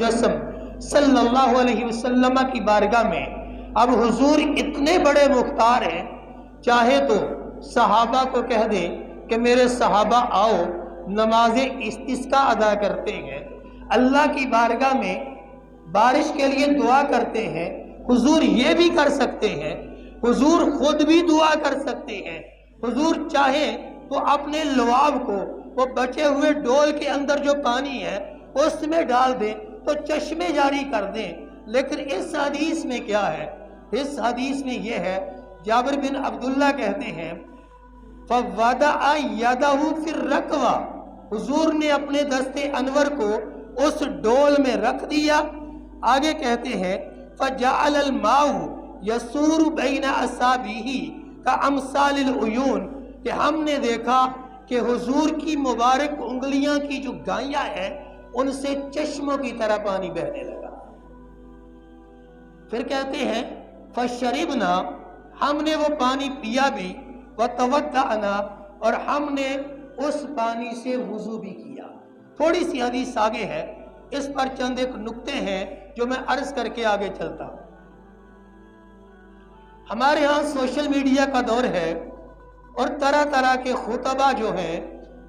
मुजस्सम सल्लल्लाहु अलैहि वसल्लम की बारगाह में अब हुजूर इतने बड़े मुख्तार हैं, चाहे तो सहाबा को कह दे कि मेरे सहाबा आओ नमाज इस्तिस्का अदा करते हैं, अल्लाह की बारगाह में बारिश के लिए दुआ करते हैं, हुजूर ये भी कर सकते हैं, हुजूर खुद भी दुआ कर सकते हैं। हुजूर चाहे तो अपने लुआब को वो बचे हुए डोल के अंदर जो पानी है उसमें डाल दें तो चश्मे जारी कर दें। लेकिन इस हदीस में क्या है? इस हदीस में यह है, जाबिर बिन अब्दुल्ला कहते हैं फवदा यदहु फिर रकवा, हुजूर ने अपने दस्ते अनवर को उस डोल में रख दिया। आगे कहते हैं फजअल अल माउ यसूर बैन असाबिही का अमसालिल उयून, कि हमने देखा कि हुजूर की मुबारक उंगलियां की जो गायां हैं उनसे चश्मों की तरह पानी बहने लगा। फिर कहते हैं फशरिबना, हमने वो पानी पिया भी, व तवद्दअना, और हमने उस पानी से वुजू भी किया। थोड़ी सी हदीस आगे है, इस पर चंद एक नुक्ते हैं जो मैं अर्ज करके आगे चलता हूं। हमारे यहाँ सोशल मीडिया का दौर है और तरह तरह के खुतबा जो हैं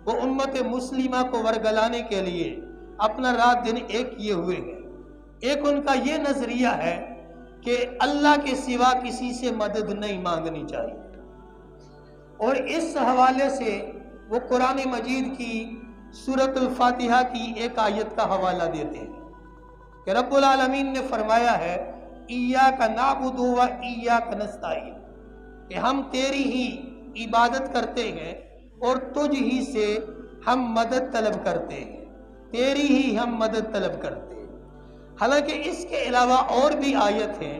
वो उम्मत मुस्लिमा को वरगलाने के लिए अपना रात दिन एक किए हुए हैं। एक उनका ये नजरिया है कि अल्लाह के सिवा किसी से मदद नहीं मांगनी चाहिए, और इस हवाले से वो कुरान मजीद की सूरतुल फातिहा की एक आयत का हवाला देते हैं कि रब्बुल आलमीन ने फरमाया है इय्याका नअबुदु व इय्याका नस्तईन, कि हम तेरी ही इबादत करते हैं और तुझ ही से हम मदद तलब करते हैं, तेरी ही हम मदद तलब करते हैं। हालांकि इसके अलावा और भी आयत हैं,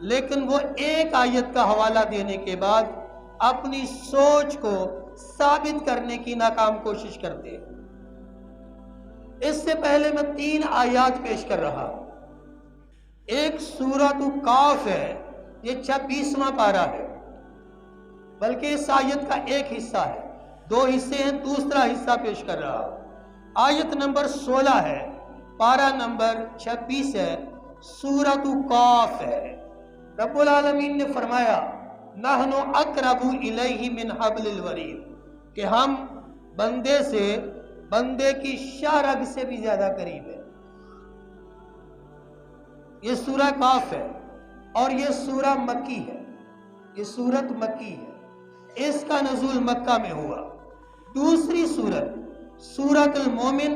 लेकिन वो एक आयत का हवाला देने के बाद अपनी सोच को साबित करने की नाकाम कोशिश करते हैं। इससे पहले मैं 3 आयत पेश कर रहा हूं। एक सूरत काफ है, ये 26वां पारा है, बल्कि इस आयत का एक हिस्सा है, 2 हिस्से हैं, दूसरा हिस्सा पेश कर रहा हूं। आयत नंबर 16 है, पारा नंबर 26 है, सूरत काफ है। रब्बुल आलमीन ने फरमाया नहनु अक़रबु इलैहि मिन हब्लिल वरीद, कि हम बंदे से, बंदे की शारग से भी ज्यादा करीब है। ये सूरह काफ है और ये सूरह मक्की है, ये सूरत मक्की है, इसका नज़ूल मक्का में हुआ। दूसरी सूरत सूरतुल मोमिन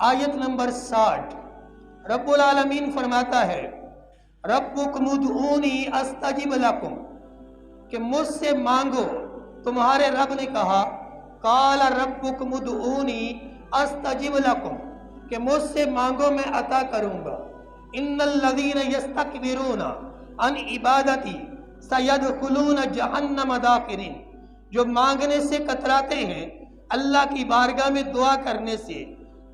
आयत नंबर 60, रब्बुल आलमीन फरमाता है रब्बुकुम उदऊनी अस्तजिब लकुम, कि मुझसे मांगो, तुम्हारे रब ने कहा काला रब्बुकुम उदऊनी अस्तजिब लकुम, कि मुझसे मांगो मैं अता करूंगा। इन्नल लज़ीना यस्तकबिरूना अन इबादती सयदखुलून जहन्नम दाखिरीन, जो मांगने से कतराते हैं, अल्लाह की बारगाह में दुआ करने से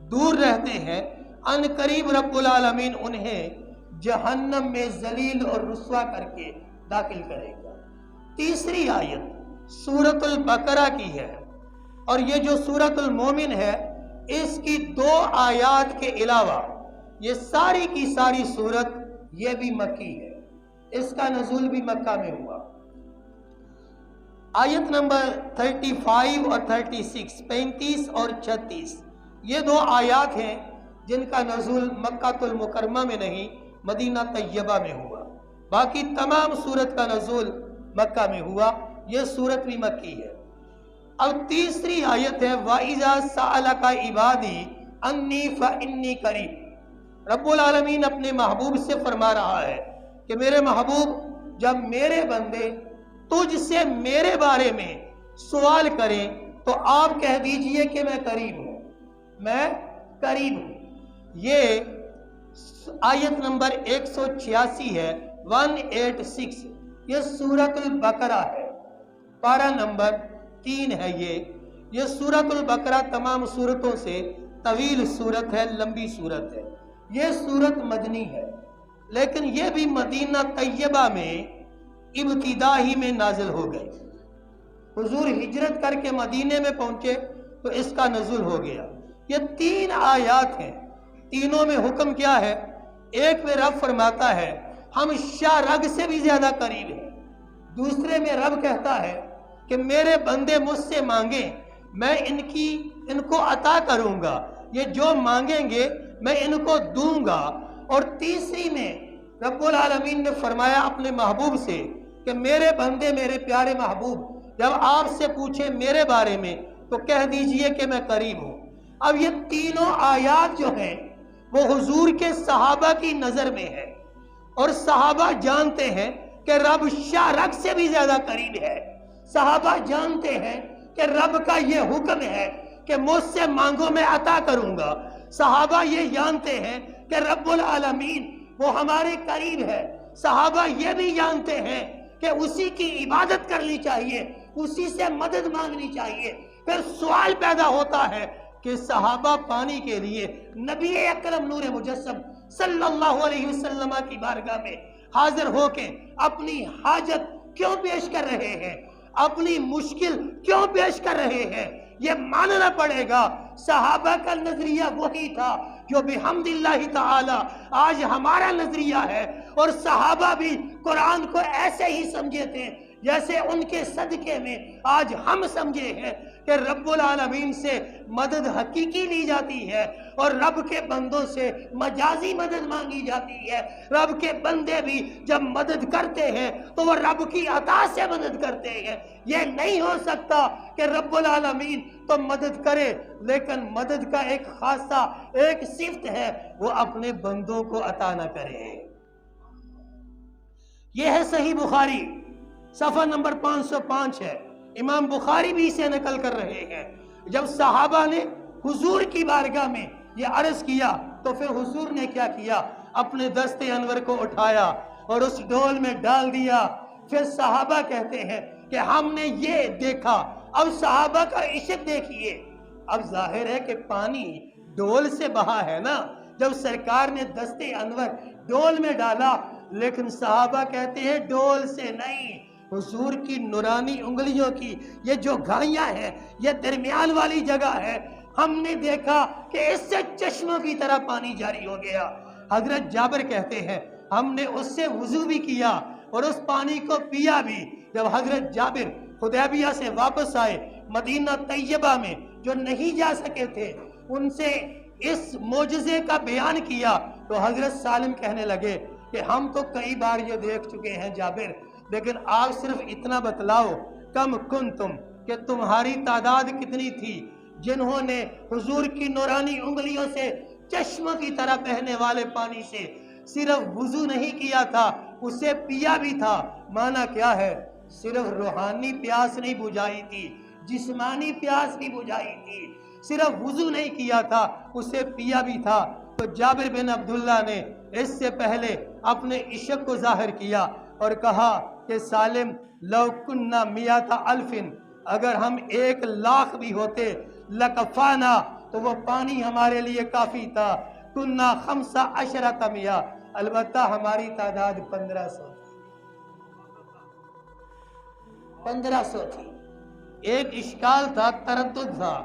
दूर रहते हैं, अन करीब रब्बुल आलमीन उन्हें जहन्नम में जलील और रुस्वा करके दाखिल करेगा। तीसरी आयत सूरतुल बकरा की है, और ये जो सूरतुल मोमिन है इसकी 2 आयत के अलावा ये सारी की सारी सूरत ये भी मक्की है, इसका नज़ूल भी मक्का में हुआ। आयत नंबर 35 और 36, 35 और 36, ये 2 आयत हैं जिनका नज़ूल मक्कातुल मुकर्रमा में नहीं मदीना तैयबा में हुआ। बाकी तमाम सूरत का नज़ूल मक्का में हुआ, ये सूरत भी मक्की है। अब तीसरी आयत है वाइज़ा सअलका इबादी अन्नी फइन्नी करीब, रब्बुल आलमीन अपने महबूब से फरमा रहा है कि मेरे महबूब जब मेरे बंदे तुझसे मेरे बारे में सवाल करें तो आप कह दीजिए कि मैं करीब हूं, मैं करीब हूं। ये आयत नंबर 186 है, 186, ये सूरतुल बकरा है, पारा नंबर 3 है। ये सूरतुल बकरा तमाम सूरतों से तवील सूरत है, लंबी सूरत है। ये सूरत मदनी है, लेकिन ये भी मदीना तैयबा में इब्तिदा ही में नाजिल हो गई। हुजूर हिजरत करके मदीने में पहुंचे तो इसका नज़ुल हो गया। ये 3 आयत हैं तीनों में हुक्म क्या है? एक में रब फरमाता है हम शाह रग से भी ज्यादा करीब हैं, दूसरे में रब कहता है कि मेरे बंदे मुझसे मांगे मैं इनको अता करूंगा, ये जो मांगेंगे मैं इनको दूंगा। और तीसरी में रब्बुल आलमीन ने फरमाया अपने महबूब से कि मेरे बंदे मेरे प्यारे महबूब जब आपसे पूछे मेरे बारे में तो कह दीजिए कि मैं करीब हूँ। अब ये तीनों आयात जो हैं वो हुजूर के सहाबा की नजर में है और सहाबा जानते हैं कि रब शाह रग से भी ज्यादा करीब है। सहाबा जानते हैं कि रब का ये हुक्म है कि मुझसे मांगो मैं अता करूंगा। सहाबा ये जानते हैं कि रब्बुल आलमीन वो हमारे करीब है। सहाबा ये भी जानते हैं कि उसी की इबादत करनी चाहिए, उसी से मदद मांगनी चाहिए। फिर सवाल पैदा होता है कि सहाबा पानी के लिए नबी अकरम नूर मुजस्सम सल्लल्लाहु अलैहि वसल्लम की बारगाह में हाजिर होके अपनी हाजत क्यों पेश कर रहे हैं, अपनी मुश्किल क्यों पेश कर रहे हैं? ये मानना पड़ेगा सहाबा का नजरिया वही था जो बिहम्दिल्लाहि ताला आज हमारा नजरिया है। और सहाबा भी कुरान को ऐसे ही समझे थे जैसे उनके सदके में आज हम समझे हैं कि रब्बुल आलमीन से मदद हकीकी ली जाती है और रब के बंदों से मजाजी मदद मांगी जाती है। रब के बंदे भी जब मदद करते हैं तो वो रब की अता से मदद करते हैं। ये नहीं हो सकता कि रब्बुल आलमीन तो मदद करे लेकिन मदद का एक खासा एक सिफ्त है वो अपने बंदों को अता न करे। यह है सही बुखारी सफ़ा नंबर 505 है। इमाम बुखारी भी इसे नकल कर रहे हैं। जब सहाबा ने हुजूर की बारगाह में ये अर्ज किया तो फिर हुजूर ने क्या किया, अपने दस्ते अनवर को उठाया और उस ढोल में डाल दिया। फिर सहाबा कहते हैं कि हमने ये देखा। अब सहाबा का इश्क देखिए। अब जाहिर है कि पानी ढोल से बहा है ना, जब सरकार ने दस्ते अनवर ढोल में डाला, लेकिन सहाबा कहते हैं ढोल से नहीं, हुजूर की नूरानी उंगलियों की ये जो घाइयां हैं, ये दरमियान वाली जगह है, हमने देखा कि इससे चश्मों की तरह पानी जारी हो गया। हजरत जाबिर कहते हैं हमने उससे वुजू भी किया और उस पानी को पिया भी। जब हजरत जाबिर हुदैबिया से वापस आए, मदीना तैयबा में जो नहीं जा सके थे उनसे इस मोजज़े का बयान किया तो हजरत सालिम कहने लगे कि हम तो कई बार ये देख चुके हैं जाबिर, लेकिन आप सिर्फ इतना बतलाओ कम कुंतुम कि तुम्हारी तादाद कितनी थी जिन्होंने हुजूर की नूरानी उंगलियों से चश्मों की तरह बहने वाले पानी से सिर्फ वुजू नहीं किया था, उसे पिया भी था। माना क्या है, सिर्फ रूहानी प्यास नहीं बुझाई थी, जिस्मानी प्यास भी बुझाई थी। सिर्फ वुजू नहीं किया था, उसे पिया भी था। तो जाबिर बिन अब्दुल्ला ने इससे पहले अपने इश्क को जाहिर किया और कहा कि सालिम लौ कुन्ना मियाता अल्फिन, अगर हम 1,00,000 भी होते लकफाना, तो वो पानी हमारे लिए काफी था। कुन्ना खमसा अशरत मिया, अलबत्ता हमारी तादाद 1500 थी। एक इश्काल था, तरद्दुद था।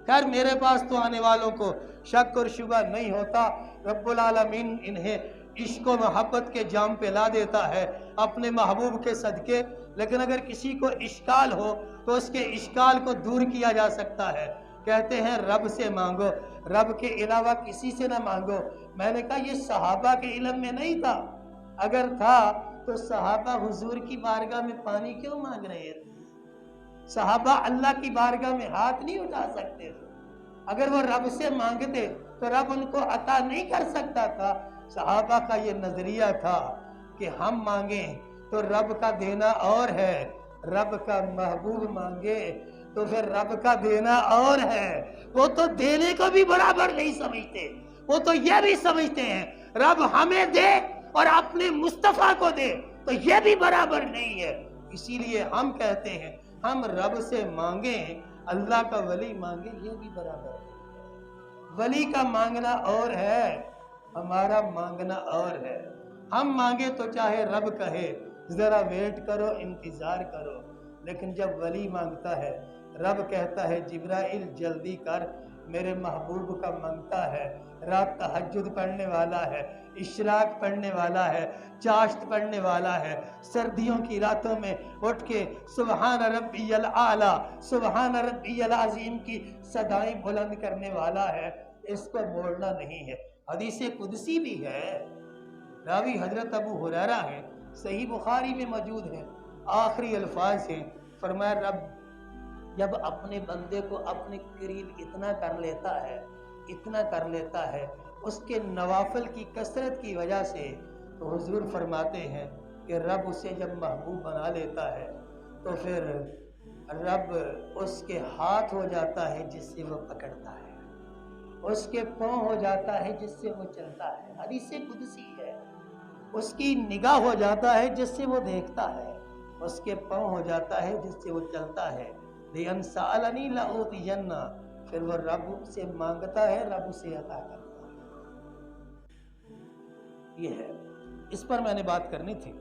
खैर मेरे पास तो आने वालों को शक और शुबा नहीं होता, रब्बुल आलमीन इन्हें इश्क व मोहब्बत के जाम पे ला देता है अपने महबूब के सदके। लेकिन अगर किसी को इश्काल हो तो उसके इश्काल को दूर किया जा सकता है। कहते हैं रब से मांगो, रब के अलावा किसी से ना मांगो। मैंने कहा ये सहाबा के इल्म में नहीं था, अगर था तो सहाबा हुजूर की बारगाह में पानी क्यों मांग रहे थे? सहाबा अल्लाह की बारगाह में हाथ नहीं उठा सकते थे। अगर वो रब से मांगते तो रब उनको अता नहीं कर सकता था। सहाबा का ये नजरिया था कि हम मांगे तो रब का देना और है, रब का महबूब मांगे तो फिर रब का देना और है। वो तो देने को भी बराबर नहीं समझते, वो तो ये भी समझते हैं रब हमें दे और अपने मुस्तफा को दे, तो ये भी बराबर नहीं है। इसीलिए हम कहते हैं हम रब से मांगे, अल्लाह का वली मांगे, ये भी बराबर है। वली का मांगना और है, हमारा मांगना और है। हम मांगे तो चाहे रब कहे जरा वेट करो, इंतजार करो, लेकिन जब वली मांगता है रब कहता है जिब्राइल जल्दी कर, میرے محبوب کا منگتا ہے، رات تہجد پڑھنے والا ہے، اشراق پڑھنے والا ہے، چاشت پڑھنے والا ہے، سردیوں کی راتوں میں اٹھ کے سبحان ربی الاعلیٰ سبحان ربی العظیم کی صدائیں بلند کرنے والا ہے، اس کو موڑنا نہیں ہے۔ حدیث قدسی بھی ہے، راوی حضرت ابو ہریرہ ہے، صحیح بخاری میں موجود ہے، آخری الفاظ ہیں، فرمایا رب جب اپنے بندے کو اپنے قریب اتنا کر لیتا ہے اس کے نوافل کی کثرت کی وجہ سے، تو حضور فرماتے ہیں کہ رب اسے جب محبوب بنا لیتا ہے تو پھر رب اس کے ہاتھ ہو جاتا ہے جس سے وہ پکڑتا ہے، اس کے پاؤں ہو جاتا ہے جس سے وہ چلتا ہے، حدیث قدسی ہے، اس کی نگاہ ہو جاتا ہے جس سے وہ دیکھتا ہے، اس کے پاؤں ہو جاتا ہے جس سے وہ چلتا ہے، لِأَنْ سَأَلَنِي لَأُوتِيَنَّ، پھر وہ رب سے مانگتا ہے، رب اسے عطا کرتا ہے۔ یہ ہے، اس پر میں نے بات کرنی تھی۔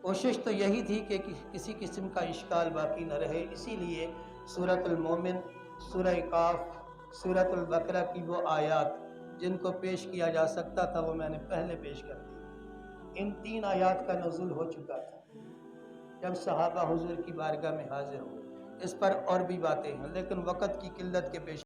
کوشش تو یہی تھی کہ کسی قسم کا اشکال باقی نہ رہے، اسی لیے سورۃ المومن، سورہ کاف، سورۃ البقرہ کی وہ آیات جن کو پیش کیا جا سکتا تھا وہ میں نے پہلے پیش کر دی۔ ان 3 آیات کا نزول ہو چکا تھا جب صحابہ حضور کی بارگاہ میں حاضر ہوئے، اس پر اور بھی باتیں ہیں لیکن وقت کی قلت کے پیش